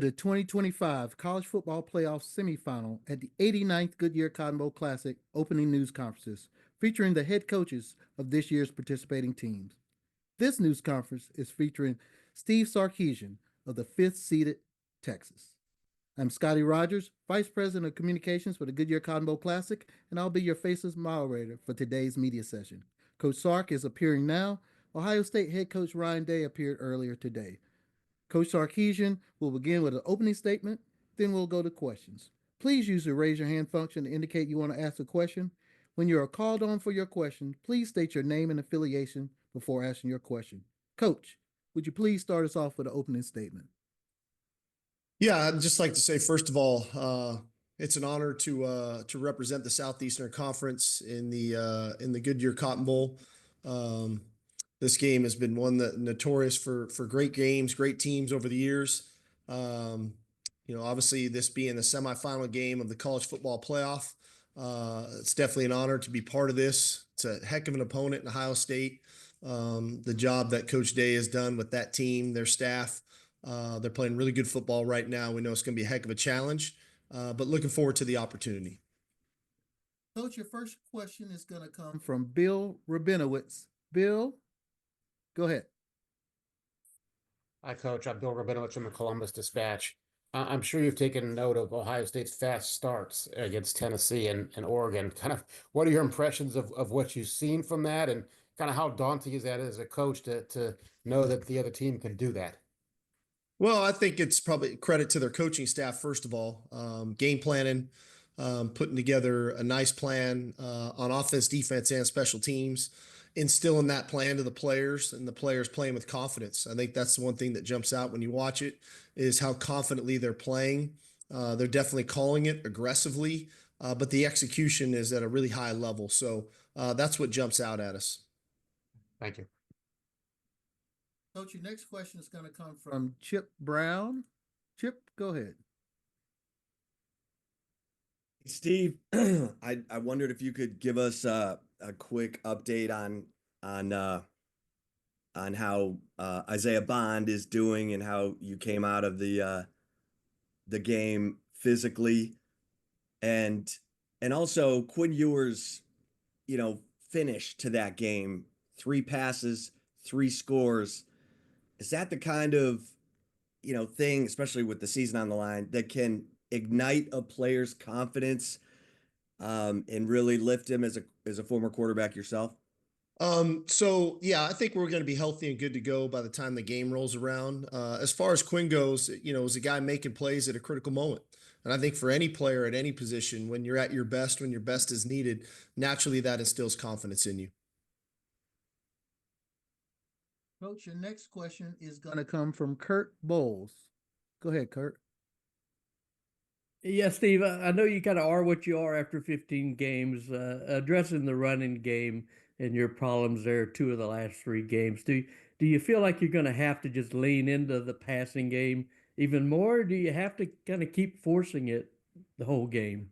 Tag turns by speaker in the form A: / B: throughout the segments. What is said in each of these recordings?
A: The 2025 College Football Playoff Semifinal at the 89th Goodyear Cotton Bowl Classic opening news conferences, featuring the head coaches of this year's participating teams. This news conference is featuring Steve Sarkisian of the fifth seeded Texas. I'm Scotty Rogers, Vice President of Communications for the Goodyear Cotton Bowl Classic, and I'll be your faceless moderator for today's media session. Coach Sark is appearing now. Ohio State head coach Ryan Day appeared earlier today. Coach Sarkisian will begin with an opening statement, then we'll go to questions. Please use the raise your hand function to indicate you want to ask a question. When you are called on for your question, please state your name and affiliation before asking your question. Coach, would you please start us off with an opening statement?
B: Yeah, I'd just like to say, first of all, it's an honor to represent the Southeastern Conference in the Goodyear Cotton Bowl. This game has been one that notorious for great games, great teams over the years. Obviously, this being the semifinal game of the college football playoff, it's definitely an honor to be part of this. It's a heck of an opponent in Ohio State. The job that Coach Day has done with that team, their staff. They're playing really good football right now. We know it's going to be a heck of a challenge, but looking forward to the opportunity.
A: Coach, your first question is going to come from Bill Rabinowitz. Bill, go ahead.
C: Hi, Coach. I'm Bill Rabinowitz from the Columbus Dispatch. I'm sure you've taken note of Ohio State's fast starts against Tennessee and Oregon. Kind of what are your impressions of what you've seen from that, and kind of how daunting is that as a coach to know that the other team can do that?
B: Well, I think it's probably credit to their coaching staff, first of all, game planning, putting together a nice plan on offense, defense, and special teams, instilling that plan to the players, and the players playing with confidence. I think that's the one thing that jumps out when you watch it is how confidently they're playing. They're definitely calling it aggressively, but the execution is at a really high level. So that's what jumps out at us.
C: Thank you.
A: Coach, your next question is going to come from Chip Brown. Chip, go ahead.
D: Steve, I wondered if you could give us a quick update on how Isaiah Bond is doing and how you came out of the game physically, and also Quinn Ewers, finish to that game, 3 passes, 3 scores. Is that the kind of, thing, especially with the season on the line, that can ignite a player's confidence and really lift him as a former quarterback yourself?
B: So yeah, I think we're going to be healthy and good to go by the time the game rolls around. As far as Quinn goes, is a guy making plays at a critical moment. And I think for any player at any position, when you're at your best, when your best is needed, naturally that instills confidence in you.
A: Coach, your next question is going to come from Kurt Bowles. Go ahead, Kurt.
E: Yeah, Steve, I know you kind of are what you are after 15 games, addressing the running game and your problems there 2 of the last 3 games. Do you feel like you're going to have to just lean into the passing game even more? Or do you have to kind of keep forcing it the whole game?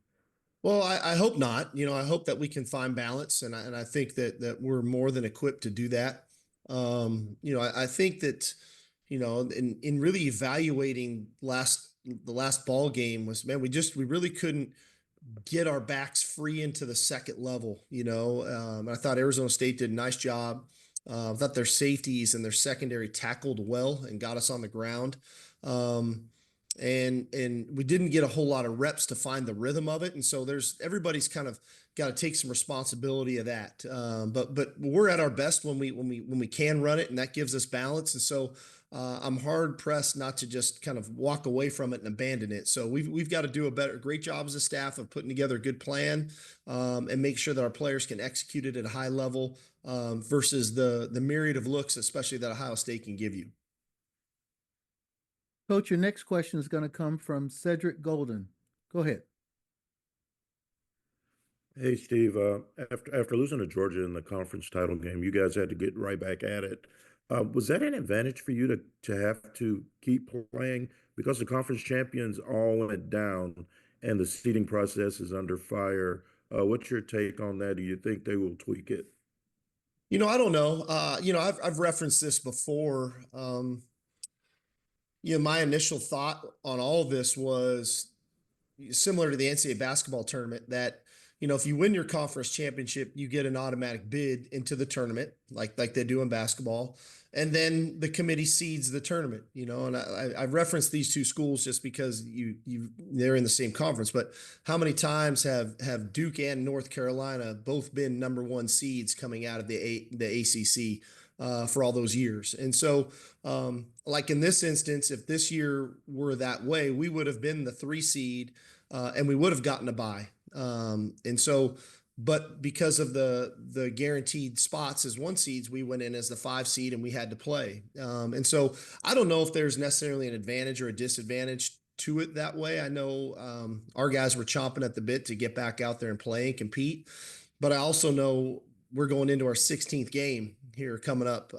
B: Well, I hope not. I hope that we can find balance, and I think that we're more than equipped to do that. I think that, in really evaluating the last ball game was, man, we really couldn't get our backs free into the second level. I thought Arizona State did a nice job. I thought their safeties and their secondary tackled well and got us on the ground. And we didn't get a whole lot of reps to find the rhythm of it. And so everybody's kind of got to take some responsibility of that. But we're at our best when we can run it, and that gives us balance. And so I'm hard pressed not to just kind of walk away from it and abandon it. So we've got to do a great job as a staff of putting together a good plan and make sure that our players can execute it at a high level versus the myriad of looks, especially that Ohio State can give you.
A: Coach, your next question is going to come from Cedric Golden. Go ahead.
F: Hey, Steve. After losing to Georgia in the conference title game, you guys had to get right back at it. Was that an advantage for you to have to keep playing because the conference champions all went down and the seeding process is under fire? What's your take on that? Do you think they will tweak it?
B: I don't know. I've referenced this before. my initial thought on all of this was similar to the NCAA basketball tournament that, if you win your conference championship, you get an automatic bid into the tournament, like they do in basketball. And then the committee seeds the tournament, and I referenced these two schools just because they're in the same conference. But how many times have Duke and North Carolina both been number one seeds coming out of the ACC for all those years? And so, like in this instance, if this year were that way, we would have been the 3 seed and we would have gotten a bye. And so, but because of the guaranteed spots as 1 seeds, we went in as the 5 seed and we had to play. And so I don't know if there's necessarily an advantage or a disadvantage to it that way. I know our guys were chomping at the bit to get back out there and play and compete, but I also know we're going into our 16th game here coming up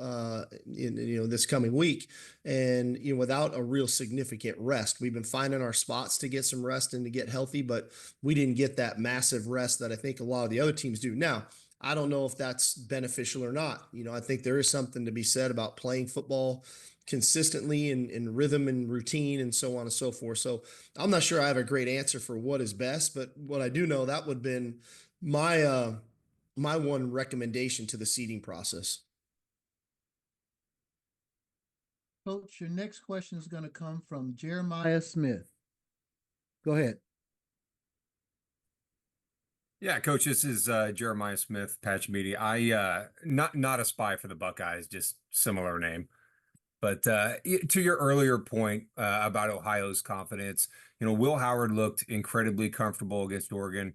B: in this coming week, and without a real significant rest. We've been finding our spots to get some rest and to get healthy, but we didn't get that massive rest that I think a lot of the other teams do. Now, I don't know if that's beneficial or not. I think there is something to be said about playing football consistently in rhythm and routine and so on and so forth. So I'm not sure I have a great answer for what is best, but what I do know, that would have been my one recommendation to the seeding process.
A: Coach, your next question is going to come from Jeremiah Smith. Go ahead.
G: Yeah, Coach, this is Jeremiah Smith, Patch Media. I not a spy for the Buckeyes, just similar name. But to your earlier point about Ohio's confidence, Will Howard looked incredibly comfortable against Oregon,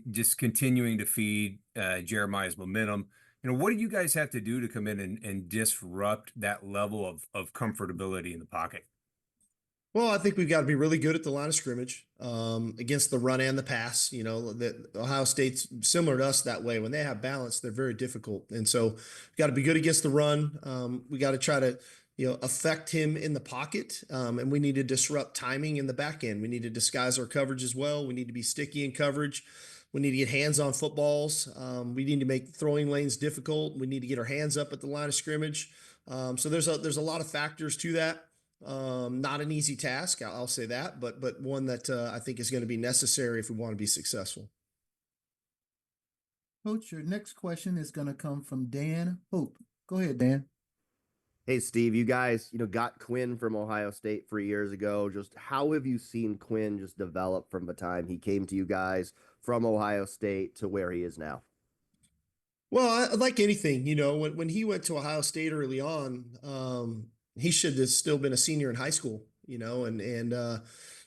G: just continuing to feed Jeremiah's momentum. What do you guys have to do to come in and disrupt that level of comfortability in the pocket?
B: Well, I think we've got to be really good at the line of scrimmage against the run and the pass. That Ohio State's similar to us that way. When they have balance, they're very difficult. And so we've got to be good against the run. We got to try to, affect him in the pocket. And we need to disrupt timing in the back end. We need to disguise our coverage as well. We need to be sticky in coverage. We need to get hands on footballs. We need to make throwing lanes difficult. We need to get our hands up at the line of scrimmage. So there's a lot of factors to that. Not an easy task, I'll say that, but one that I think is going to be necessary if we want to be successful.
A: Coach, your next question is going to come from Dan Hope. Go ahead, Dan.
H: Hey, Steve, you guys, got Quinn from Ohio State 3 years ago. Just how have you seen Quinn just develop from the time he came to you guys from Ohio State to where he is now?
B: Well, like anything, when he went to Ohio State early on, he should have still been a senior in high school, and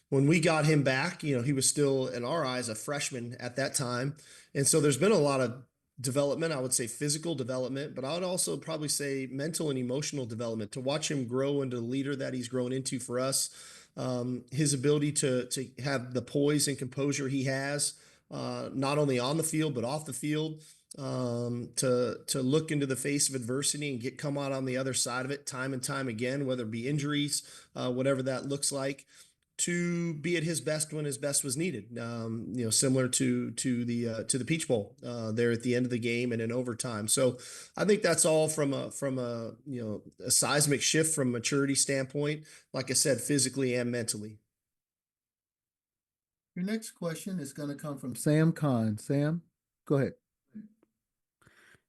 B: when we got him back, he was still, in our eyes, a freshman at that time. And so there's been a lot of development, I would say physical development, but I would also probably say mental and emotional development to watch him grow into the leader that he's grown into for us. His ability to have the poise and composure he has, not only on the field, but off the field, to look into the face of adversity and come out on the other side of it time and time again, whether it be injuries, whatever that looks like, to be at his best when his best was needed. Similar to the Peach Bowl there at the end of the game and in overtime. So I think that's all from a seismic shift from maturity standpoint, like I said, physically and mentally.
A: Your next question is going to come from Sam Kahn. Sam, go ahead.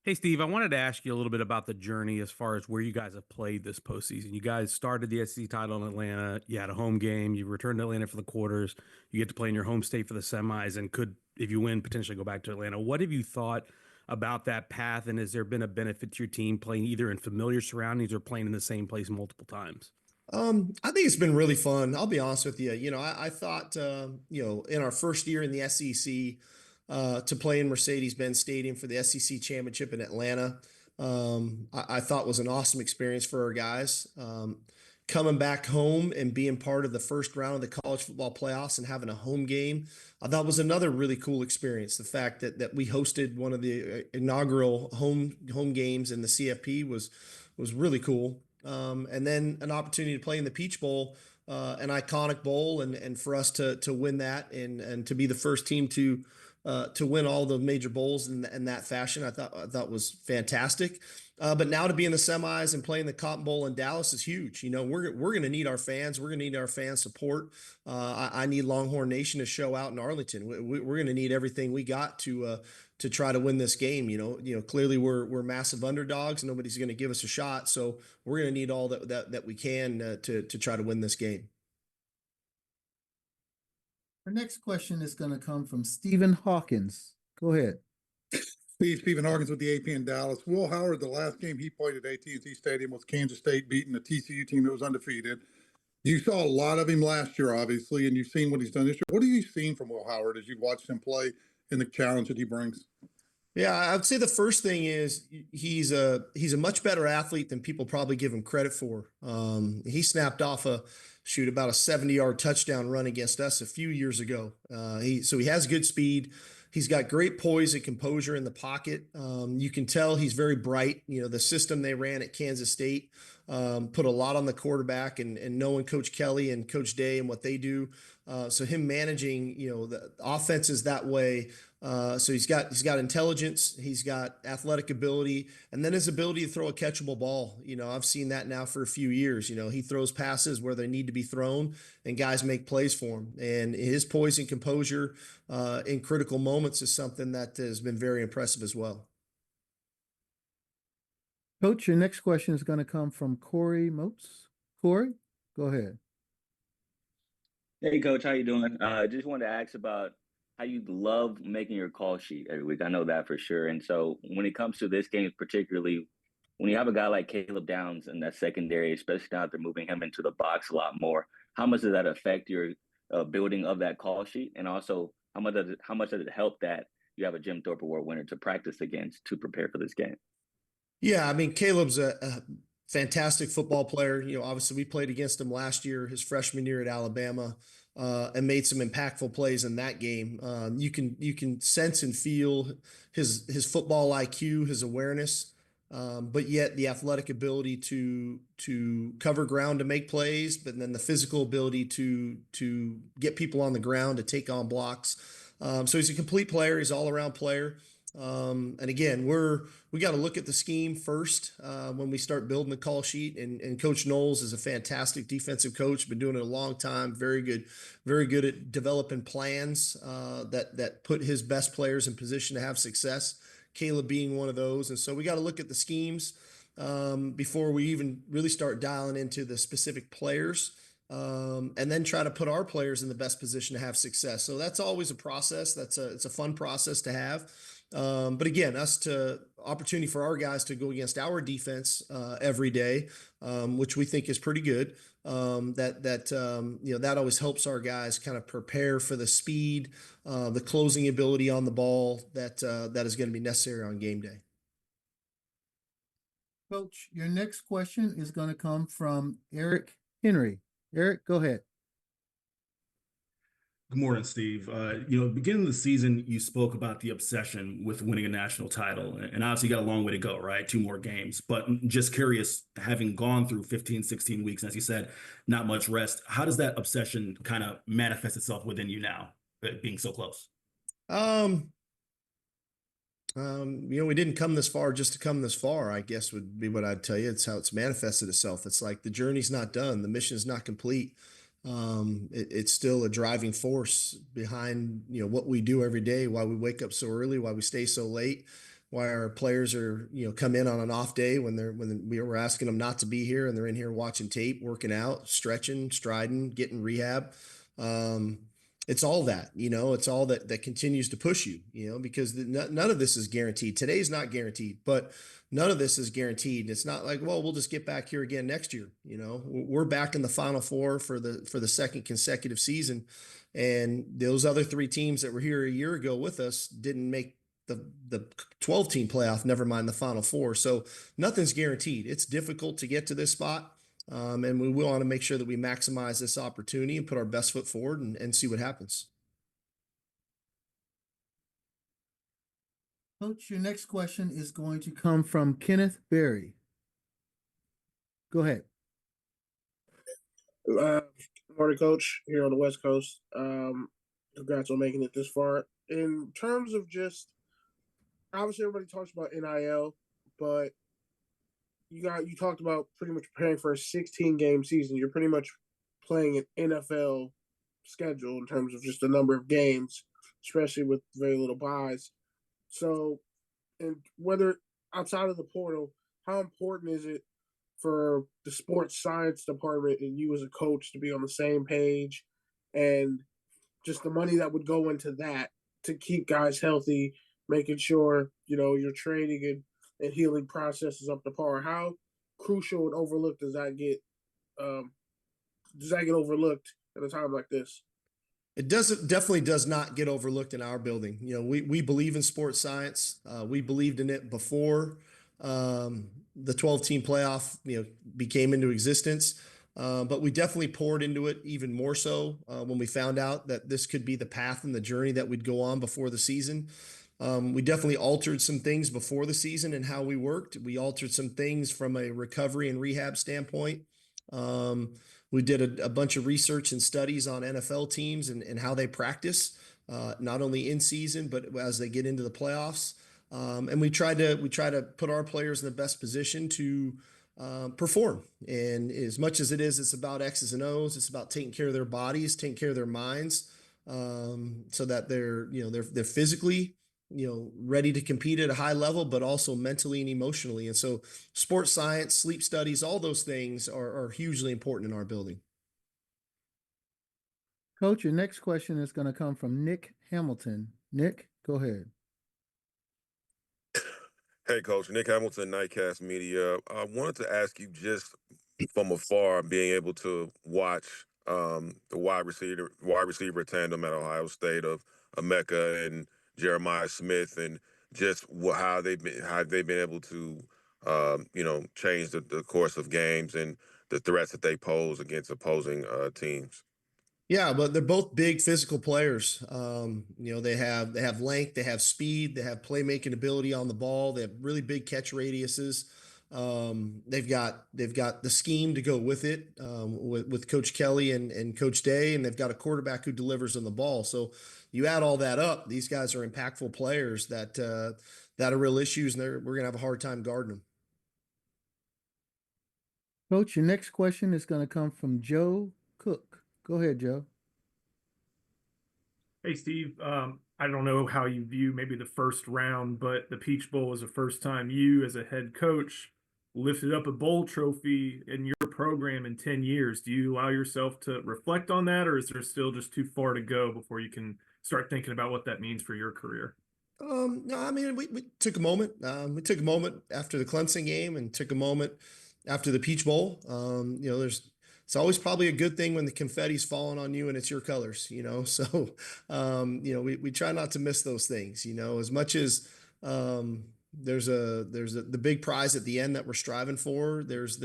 I: Hey, Steve, I wanted to ask you a little bit about the journey as far as where you guys have played this postseason. You guys started the SEC title in Atlanta. You had a home game. You returned to Atlanta for the quarters. You get to play in your home state for the semis and could, if you win, potentially go back to Atlanta. What have you thought about that path? And has there been a benefit to your team playing either in familiar surroundings or playing in the same place multiple times?
B: I think it's been really fun. I'll be honest with you. I thought, in our first year in the SEC, to play in Mercedes-Benz Stadium for the SEC championship in Atlanta, I thought was an awesome experience for our guys. Coming back home and being part of the first round of the college football playoffs and having a home game, I thought was another really cool experience. The fact that we hosted one of the inaugural home games in the CFP was really cool. And then an opportunity to play in the Peach Bowl, an iconic bowl, and for us to win that and to be the first team to to win all the major bowls in that fashion. I thought was fantastic. But now to be in the semis and playing the Cotton Bowl in Dallas is huge. You know, we're going to need our fans. We're going to need our fan support. I need Longhorn Nation to show out in Arlington. We're going to need everything we got to try to win this game. You know, clearly we're massive underdogs. Nobody's going to give us a shot, so we're going to need all that we can to try to win this game.
A: Our next question is going to come from Stephen Hawkins. Go ahead.
J: Stephen Hawkins with the AP in Dallas. Will Howard, the last game he played at AT&T Stadium was Kansas State beating a TCU team that was undefeated. You saw a lot of him last year, obviously, and you've seen what he's done this year. What have you seen from Will Howard as you've watched him play and the challenge that he brings?
B: Yeah, I would say the first thing is he's a much better athlete than people probably give him credit for. He snapped off about a 70-yard touchdown run against us a few years ago. So he has good speed. He's got great poise and composure in the pocket. You can tell he's very bright. You know, the system they ran at Kansas State put a lot on the quarterback, and knowing Coach Kelly and Coach Day and what they do. So him managing, you know, the offenses that way. So he's got intelligence, he's got athletic ability, and then his ability to throw a catchable ball. You know, I've seen that now for a few years. You know, he throws passes where they need to be thrown, and guys make plays for him. And his poise and composure in critical moments is something that has been very impressive as well.
A: Coach, your next question is going to come from Corey Moats. Corey, go ahead.
K: Hey, Coach, how you doing? Just wanted to ask about how you love making your call sheet every week. I know that for sure. And so when it comes to this game, particularly when you have a guy like Caleb Downs in that secondary, especially now that they're moving him into the box a lot more, how much does that affect your building of that call sheet? And also, how much does it help that you have a Jim Thorpe Award winner to practice against to prepare for this game?
B: Yeah, I mean, Caleb's a fantastic football player. You know, obviously we played against him last year, his freshman year at Alabama, and made some impactful plays in that game. You can sense and feel his football IQ, his awareness, but yet the athletic ability to cover ground to make plays, but then the physical ability to get people on the ground to take on blocks. So he's a complete player. He's all around player. And again, we got to look at the scheme first when we start building the call sheet. And Coach Knowles is a fantastic defensive coach, been doing it a long time. Very good at developing plans that put his best players in position to have success. Caleb being one of those. And so we got to look at the schemes before we even really start dialing into the specific players. And then try to put our players in the best position to have success. So that's always a process. It's a fun process to have. But again, opportunity for our guys to go against our defense every day, which we think is pretty good. That always helps our guys kind of prepare for the speed, the closing ability on the ball that is going to be necessary on game day.
A: Coach, your next question is going to come from Eric Henry. Eric, go ahead.
L: Good morning, Steve. Beginning of the season, you spoke about the obsession with winning a national title, and obviously you got a long way to go, right? 2 more games, but just curious, having gone through 15, 16 weeks, and as you said, not much rest, how does that obsession kind of manifest itself within you now, being so close?
B: We didn't come this far just to come this far, I guess would be what I'd tell you. It's how it's manifested itself. It's like the journey's not done. The mission is not complete. It's still a driving force behind, what we do every day, why we wake up so early, why we stay so late, why our players are, come in on an off day when we're asking them not to be here and they're in here watching tape, working out, stretching, striding, getting rehab. It's all that, it's all that continues to push you, because none of this is guaranteed. Today's not guaranteed, but none of this is guaranteed. It's not like, well, we'll just get back here again next year. We're back in the Final Four for the second consecutive season. And those other 3 teams that were here a year ago with us didn't make the 12-team playoff, never mind the Final Four. So nothing's guaranteed. It's difficult to get to this spot. And we will want to make sure that we maximize this opportunity and put our best foot forward and see what happens.
A: Coach, your next question is going to come from Kenneth Berry. Go ahead.
M: Morning, Coach, here on the West Coast. Congrats on making it this far. In terms of just obviously everybody talks about NIL, but you talked about pretty much preparing for a 16 game season. You're pretty much playing an NFL schedule in terms of just the number of games, especially with very little buys. So, and whether outside of the portal, how important is it for the sports science department and you as a coach to be on the same page, and just the money that would go into that to keep guys healthy, making sure your training and healing process is up to par? How crucial and overlooked does that get? Um, does that get overlooked at a time like this?
B: It definitely does not get overlooked in our building. We believe in sports science. We believed in it before the 12-team playoff became into existence. But we definitely poured into it even more so when we found out that this could be the path and the journey that we'd go on before the season. We definitely altered some things before the season and how we worked. We altered some things from a recovery and rehab standpoint. We did a bunch of research and studies on NFL teams and how they practice, not only in season, but as they get into the playoffs. And we try to put our players in the best position to perform. And as much as it's about X's and O's, it's about taking care of their bodies, taking care of their minds, so that they're physically ready to compete at a high level, but also mentally and emotionally. And so sports science, sleep studies, all those things are hugely important in our building.
A: Coach, your next question is going to come from Nick Hamilton. Nick, go ahead.
N: Hey, Coach. Nick Hamilton, Nightcast Media. I wanted to ask you, just from afar, being able to watch the wide receiver tandem at Ohio State of Emeka and Jeremiah Smith, and just how they've been able to change the course of games and the threats that they pose against opposing teams.
B: Yeah, but they're both big physical players. They have length, they have speed, they have playmaking ability on the ball. They have really big catch radiuses. They've got the scheme to go with it, with Coach Kelly and Coach Day, and they've got a quarterback who delivers on the ball. So you add all that up, these guys are impactful players that are real issues, and we're gonna have a hard time guarding them.
A: Coach, your next question is going to come from Joe Cook. Go ahead, Joe.
O: Hey, Steve. I don't know how you view maybe the first round, but the Peach Bowl was the first time you, as a head coach, lifted up a bowl trophy in your program in 10 years. Do you allow yourself to reflect on that, or is there still just too far to go before you can start thinking about what that means for your career?
B: No, I mean, we took a moment. We took a moment after the Clemson game and took a moment after the Peach Bowl. It's always probably a good thing when the confetti's falling on you and it's your colors, So, we try not to miss those things, as much as there's the big prize at the end that we're striving for. There's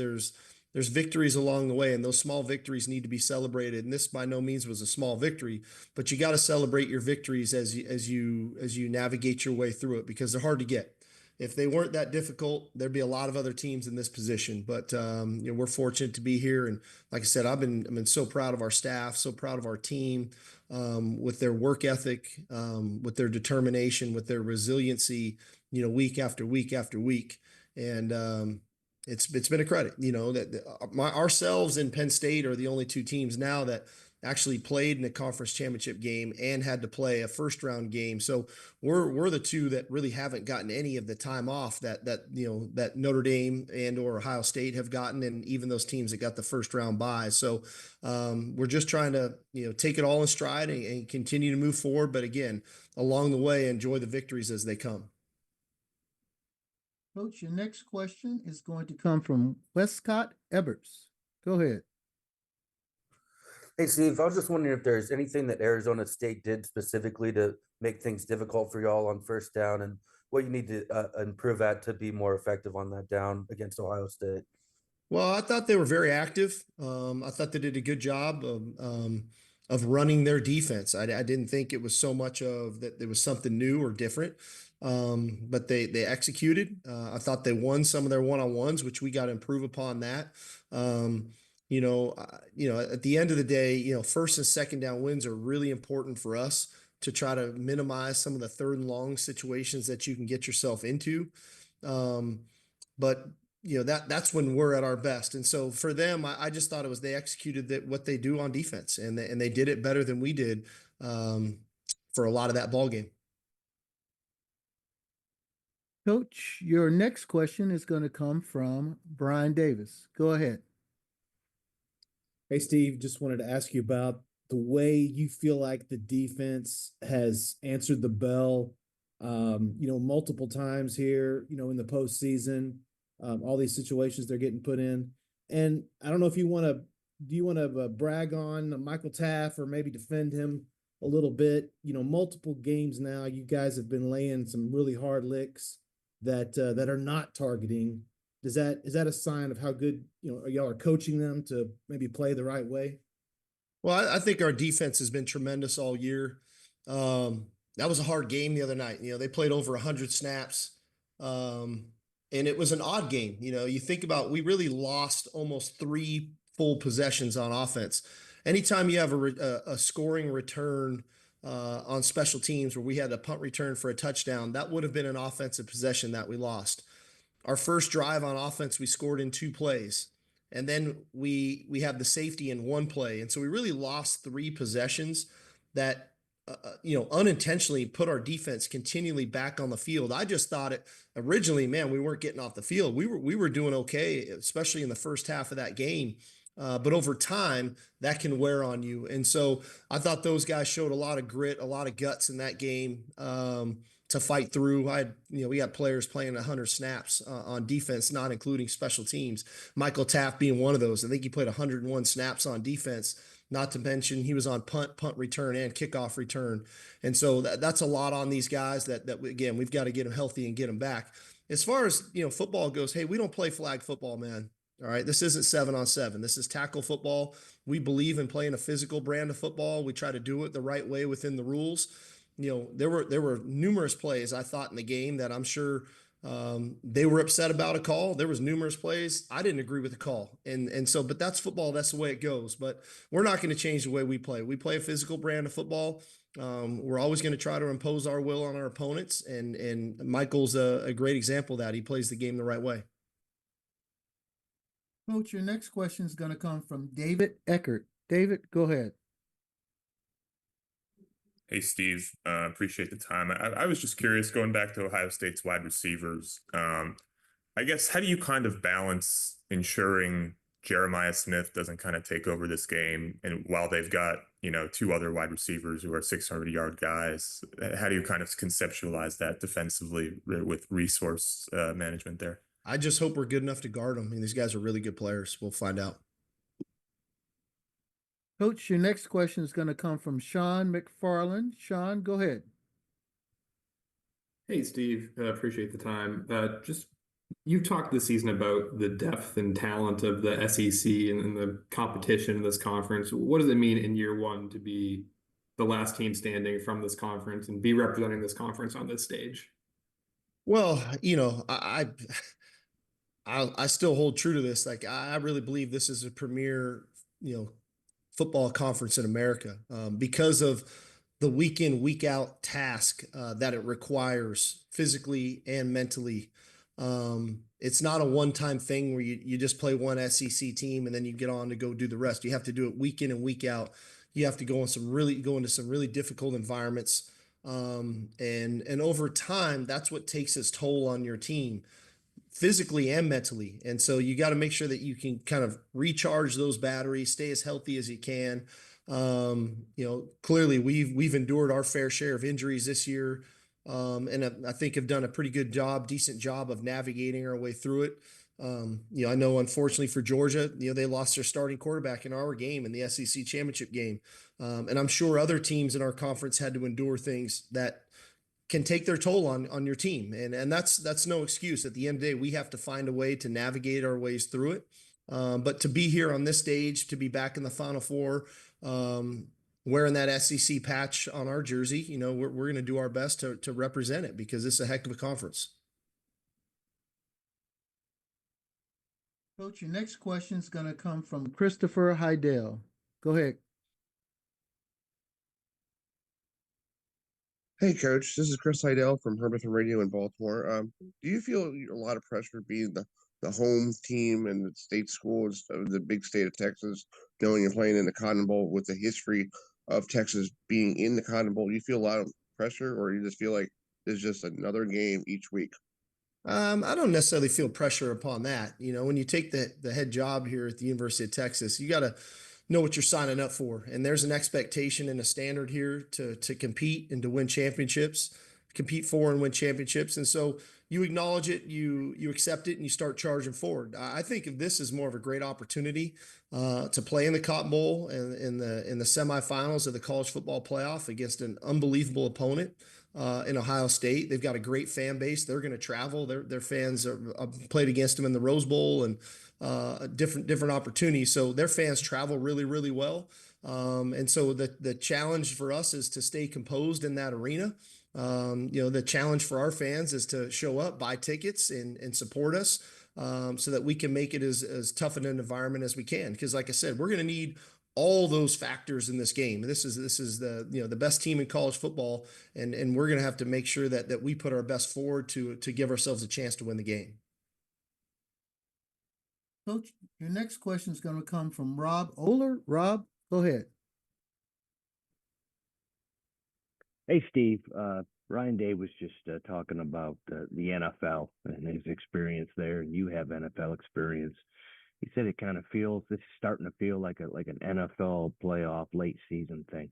B: victories along the way, and those small victories need to be celebrated. And this by no means was a small victory, but you got to celebrate your victories as you navigate your way through it, because they're hard to get. If they weren't that difficult, there'd be a lot of other teams in this position. But we're fortunate to be here, and like I said, I've been so proud of our staff, so proud of our team, with their work ethic, with their determination, with their resiliency, week after week after week, and it's been a credit. Ourselves and Penn State are the only two teams now that actually played in a conference championship game and had to play a first round game. So we're the two that really haven't gotten any of the time off that Notre Dame and or Ohio State have gotten, and even those teams that got the first round bye. So we're just trying to take it all in stride and continue to move forward. But again, along the way, enjoy the victories as they come.
A: Coach, your next question is going to come from Westcott Eberts. Go ahead.
P: Hey, Steve, I was just wondering if there's anything that Arizona State did specifically to make things difficult for y'all on first down, and what you need to improve at to be more effective on that down against Ohio State.
B: Well, I thought they were very active. I thought they did a good job of running their defense. I didn't think it was so much of that there was something new or different, but they executed. I thought they won some of their one-on-ones, which we got to improve upon that. At the end of the day, first and second down wins are really important for us to try to minimize some of the third and long situations that you can get yourself into. But that's when we're at our best. And so for them, I just thought they executed what they do on defense, and they did it better than we did for a lot of that ball game.
A: Coach, your next question is going to come from Brian Davis. Go ahead.
Q: Hey, Steve, just wanted to ask you about the way you feel like the defense has answered the bell, multiple times here, in the postseason, all these situations they're getting put in. And I don't know if do you want to brag on Michael Taft or maybe defend him a little bit? Multiple games now, you guys have been laying some really hard licks that are not targeting. Is that a sign of how good, y'all are coaching them to maybe play the right way?
B: Well, I think our defense has been tremendous all year. That was a hard game the other night. They played over 100 snaps, and it was an odd game. You think about, we really lost almost 3 full possessions on offense. Anytime you have a scoring return on special teams where we had a punt return for a touchdown, that would have been an offensive possession that we lost. Our first drive on offense, we scored in 2 plays. And then we have the safety in 1 play. And so we really lost 3 possessions that, unintentionally put our defense continually back on the field. I just thought originally, man, we weren't getting off the field. We were doing okay, especially in the first half of that game. But over time, that can wear on you. And so I thought those guys showed a lot of grit, a lot of guts in that game to fight through. We had players playing 100 snaps on defense, not including special teams. Michael Taft being one of those. I think he played 101 snaps on defense, not to mention he was on punt return, and kickoff return. And so that's a lot on these guys that again, we've got to get them healthy and get them back. As far as, football goes, hey, we don't play flag football, man. All right. This isn't 7-on-7. This is tackle football. We believe in playing a physical brand of football. We try to do it the right way within the rules. There were numerous plays I thought in the game that I'm sure they were upset about a call. There was numerous plays I didn't agree with the call. But that's football. That's the way it goes. But we're not going to change the way we play. We play a physical brand of football. We're always going to try to impose our will on our opponents. And Michael's a great example of that. He plays the game the right way.
A: Coach, your next question is going to come from David Eckert. David, go ahead.
R: Hey, Steve, appreciate the time. I was just curious, going back to Ohio State's wide receivers, I guess, how do you kind of balance ensuring Jeremiah Smith doesn't kind of take over this game, and while they've got, 2 other wide receivers who are 600-yard guys, how do you kind of conceptualize that defensively with resource management there?
B: I just hope we're good enough to guard them. I mean, these guys are really good players. We'll find out.
A: Coach, your next question is going to come from Sean McFarland. Sean, go ahead.
S: Hey, Steve, appreciate the time. You've talked this season about the depth and talent of the SEC and the competition in this conference. What does it mean in year 1 to be the last team standing from this conference and be representing this conference on this stage?
B: Well, I still hold true to this. Like, I really believe this is a premier, football conference in America because of the week in, week out task that it requires physically and mentally. It's not a one-time thing where you just play one SEC team and then you get on to go do the rest. You have to do it week in and week out. You have to go into some really difficult environments. And over time, that's what takes its toll on your team, physically and mentally. And so you got to make sure that you can kind of recharge those batteries, stay as healthy as you can. Clearly we've endured our fair share of injuries this year. And I think have done a pretty decent job of navigating our way through it. I know, unfortunately for Georgia, they lost their starting quarterback in our game in the SEC championship game. And I'm sure other teams in our conference had to endure things that can take their toll on your team. And that's no excuse. At the end of the day, we have to find a way to navigate our ways through it. But to be here on this stage, to be back in the Final Four, wearing that SEC patch on our jersey, we're going to do our best to represent it because it's a heck of a conference.
A: Coach, your next question is going to come from Christopher Heidel. Go ahead.
T: Hey, Coach. This is Chris Heidel from Herbertson Radio in Baltimore. Do you feel a lot of pressure being the home team and the state schools of the big state of Texas, going and playing in the Cotton Bowl with the history of Texas being in the Cotton Bowl? Do you feel a lot of pressure, or you just feel like it's just another game each week?
B: I don't necessarily feel pressure upon that. You know, when you take the head job here at the University of Texas, you got to know what you're signing up for. And there's an expectation and a standard here to compete and to win championships, compete for and win championships. And so you acknowledge it, you accept it, and you start charging forward. I think of this as more of a great opportunity to play in the Cotton Bowl and in the semifinals of the college football playoff against an unbelievable opponent. In Ohio State, they've got a great fan base. They're going to travel. Their fans are played against them in the Rose Bowl and different opportunities. So their fans travel really, really well. And so the challenge for us is to stay composed in that arena. The challenge for our fans is to show up, buy tickets, and support us so that we can make it as tough an environment as we can. Because, like I said, we're going to need all those factors in this game. This is the best team in college football, and we're going to have to make sure that we put our best forward to give ourselves a chance to win the game.
A: Coach, your next question is going to come from Rob Oler. Rob, go ahead.
U: Hey, Steve. Ryan Day was just talking about the NFL and his experience there, and you have NFL experience. He said it kind of feels, this is starting to feel like an NFL playoff late season thing.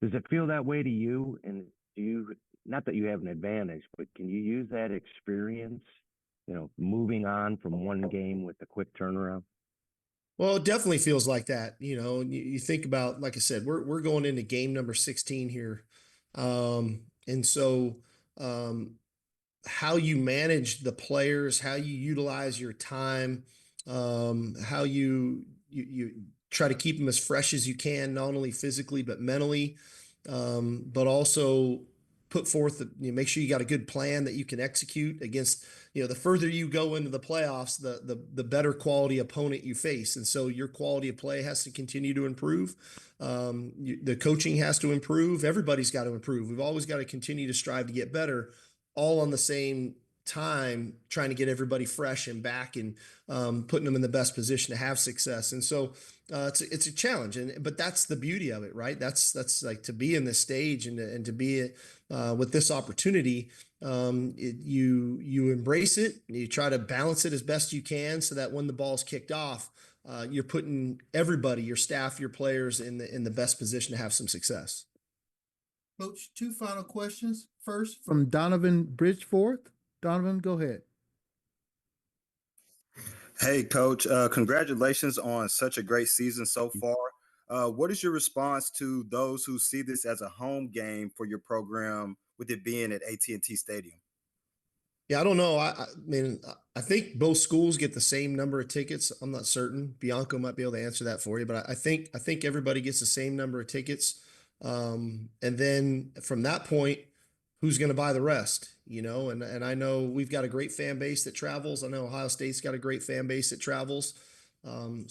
U: Does it feel that way to you? And do you, not that you have an advantage, but can you use that experience, moving on from one game with a quick turnaround?
B: Well, it definitely feels like that. You think about, like I said, we're going into game number 16 here. And so how you manage the players, how you utilize your time, how you try to keep them as fresh as you can, not only physically but mentally, but also put forth, make sure you got a good plan that you can execute against, the further you go into the playoffs, the better quality opponent you face. And so your quality of play has to continue to improve. The coaching has to improve. Everybody's got to improve. We've always got to continue to strive to get better, all on the same time, trying to get everybody fresh and back and putting them in the best position to have success. And so it's a challenge, but that's the beauty of it, right? That's like to be in this stage and to be with this opportunity. You embrace it, you try to balance it as best you can so that when the ball's kicked off, you're putting everybody, your staff, your players in the best position to have some success.
A: Coach, two final questions. First, from Donovan Bridgeforth. Donovan, go ahead.
V: Hey, Coach. Congratulations on such a great season so far. What is your response to those who see this as a home game for your program, with it being at AT&T Stadium?
B: Yeah, I don't know. I mean, I think both schools get the same number of tickets. I'm not certain. Bianco might be able to answer that for you, but I think everybody gets the same number of tickets. And then from that point, who's going to buy the rest? And I know we've got a great fan base that travels. I know Ohio State's got a great fan base that travels. I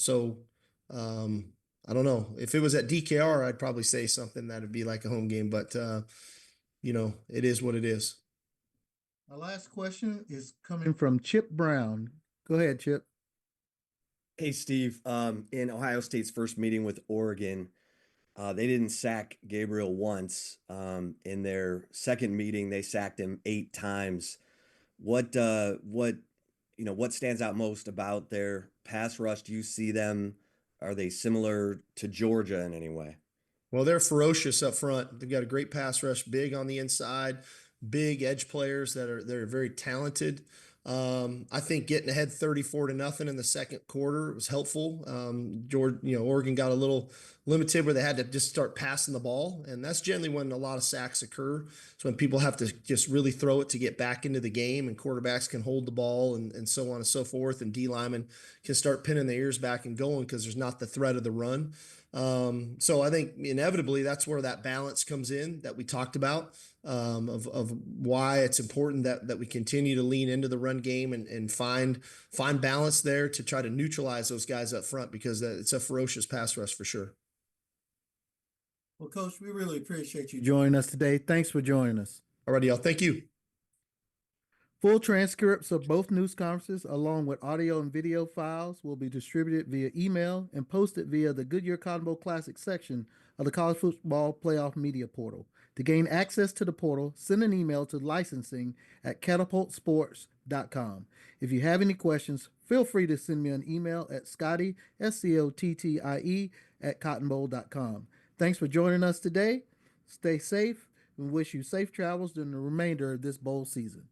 B: don't know. If it was at DKR, I'd probably say something that'd be like a home game, but it is what it is.
A: Our last question is coming from Chip Brown. Go ahead, Chip.
D: Hey, Steve. In Ohio State's first meeting with Oregon, they didn't sack Gabriel once. In their second meeting, they sacked him 8 times. What stands out most about their pass rush? Do you see them? Are they similar to Georgia in any way?
B: Well, they're ferocious up front. They've got a great pass rush, big on the inside, big edge players they're very talented. I think getting ahead 34-0 in the second quarter was helpful. Oregon got a little limited where they had to just start passing the ball. And that's generally when a lot of sacks occur. So when people have to just really throw it to get back into the game, and quarterbacks can hold the ball and so on and so forth. And D linemen can start pinning their ears back and going because there's not the threat of the run. So I think inevitably that's where that balance comes in that we talked about, of why it's important that we continue to lean into the run game and find balance there to try to neutralize those guys up front, because it's a ferocious pass rush for sure.
A: Well, Coach, we really appreciate you joining us today. Thanks for joining us.
B: All righty, y'all. Thank you.
A: Full transcripts of both news conferences, along with audio and video files, will be distributed via email and posted via the Goodyear Cotton Bowl Classic section of the College Football Playoff Media Portal. To gain access to the portal, send an email to licensing@catapultsports.com. If you have any questions, feel free to send me an email at Scottie, SCOTTIE, @cottonbowl.com. Thanks for joining us today. Stay safe and wish you safe travels during the remainder of this bowl season.